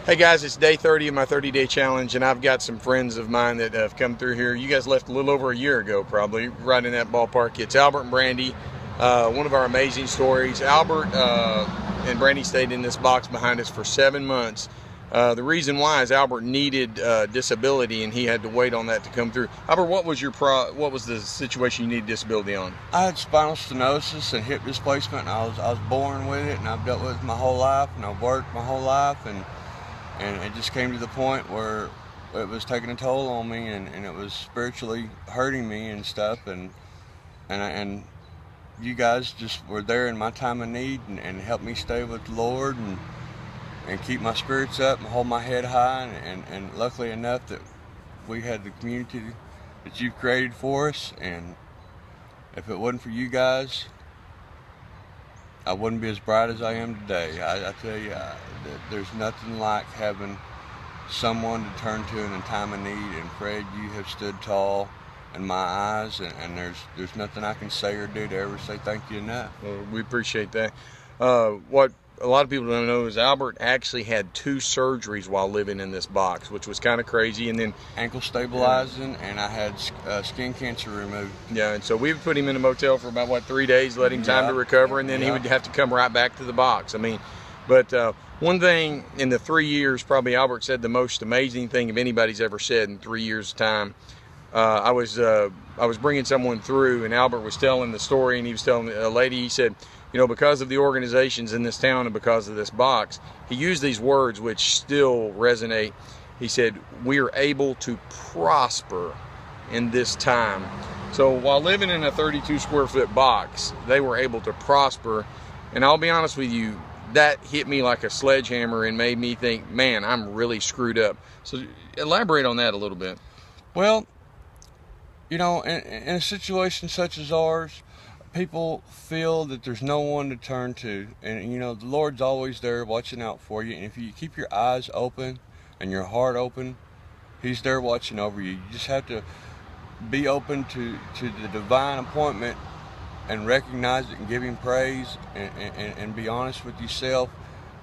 Hey guys, it's day 30 of my 30-day challenge, and I've got some friends of mine that have come through here. You guys left a little over a year ago, probably, right in that ballpark. It's Albert and Brandy, one of our amazing stories. Albert and Brandy stayed in this box behind us for 7 months. The reason why is Albert needed disability, and he had to wait on that to come through. Albert, what was the situation you needed disability on? I had spinal stenosis and hip displacement, and I was born with it, and I've dealt with it my whole life, and I've worked my whole life, and it just came to the point where it was taking a toll on me, and it was spiritually hurting me and stuff, and you guys just were there in my time of need and helped me stay with the Lord and keep my spirits up and hold my head high, and luckily enough that we had the community that you've created for us, and if it wasn't for you guys, I wouldn't be as bright as I am today. I tell you, there's nothing like having someone to turn to in a time of need, and Fred, you have stood tall in my eyes, and there's nothing I can say or do to ever say thank you enough. Well, we appreciate that. What a lot of people don't know is Albert actually had 2 surgeries while living in this box, which was kind of crazy. And then ankle stabilizing, and I had skin cancer removed. Yeah, and so we would put him in a motel for about 3 days, let him time to recover, and then he would have to come right back to the box. I mean, but one thing in the 3 years, probably Albert said the most amazing thing if anybody's ever said in 3 years' time. I was bringing someone through, and Albert was telling the story, and he was telling a lady, he said, you know, because of the organizations in this town and because of this box, he used these words which still resonate. He said, we are able to prosper in this time. So while living in a 32 square foot box, they were able to prosper. And I'll be honest with you, that hit me like a sledgehammer and made me think, man, I'm really screwed up. So elaborate on that a little bit. Well, you know, in a situation such as ours, people feel that there's no one to turn to, and you know, the Lord's always there watching out for you, and if you keep your eyes open and your heart open, He's there watching over you. You just have to be open to the divine appointment and recognize it and give Him praise, and be honest with yourself,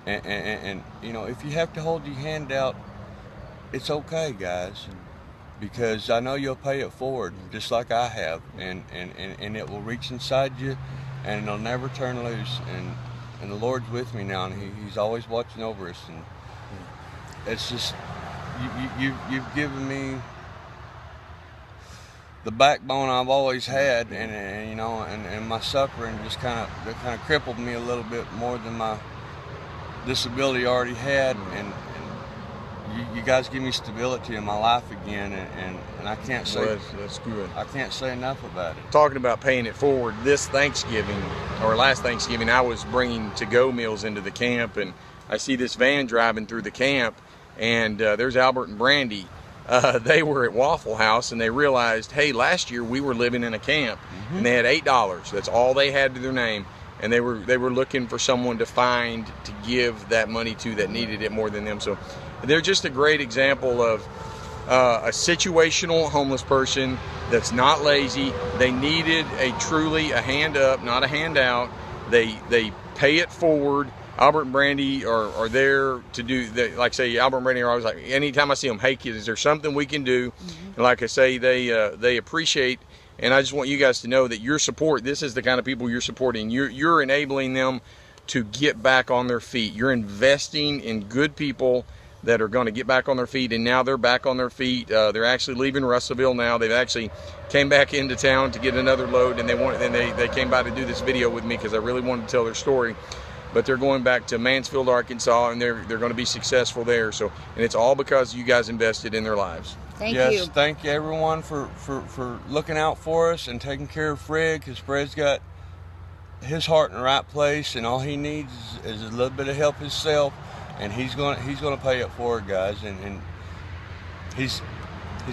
and you know, if you have to hold your hand out, it's okay, guys, because I know you'll pay it forward just like I have, and it will reach inside you, and it'll never turn loose, and the Lord's with me now, and He's always watching over us, and it's just you've given me the backbone I've always had, and you know, and my suffering just kind of crippled me a little bit more than my disability already had, and you guys give me stability in my life again, and I can't say, well, that's good. I can't say enough about it. Talking about paying it forward, this Thanksgiving, or last Thanksgiving, I was bringing to-go meals into the camp, and I see this van driving through the camp, and there's Albert and Brandy. They were at Waffle House, and they realized, hey, last year we were living in a camp, and they had $8. That's all they had to their name. And they were looking for someone to find to give that money to that needed it more than them. So they're just a great example of a situational homeless person that's not lazy. They needed truly a hand up, not a handout. They pay it forward. Albert and Brandy are there to do that. Like say, Albert and Brandy are always like, anytime I see them, hey kids, is there something we can do? And like I say, they appreciate. And I just want you guys to know that your support, this is the kind of people you're supporting. You're enabling them to get back on their feet. You're investing in good people that are going to get back on their feet, and now they're back on their feet. They're actually leaving Russellville now. They've actually came back into town to get another load, and they came by to do this video with me because I really wanted to tell their story. But they're going back to Mansfield, Arkansas, and they're going to be successful there. So, and it's all because you guys invested in their lives. Thank you. Thank you everyone for looking out for us and taking care of Fred, because Fred's got his heart in the right place, and all he needs is a little bit of help himself, and he's going to pay it forward, guys, and he's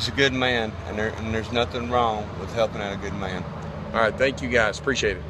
a good man, and there's nothing wrong with helping out a good man. All right, thank you guys, appreciate it.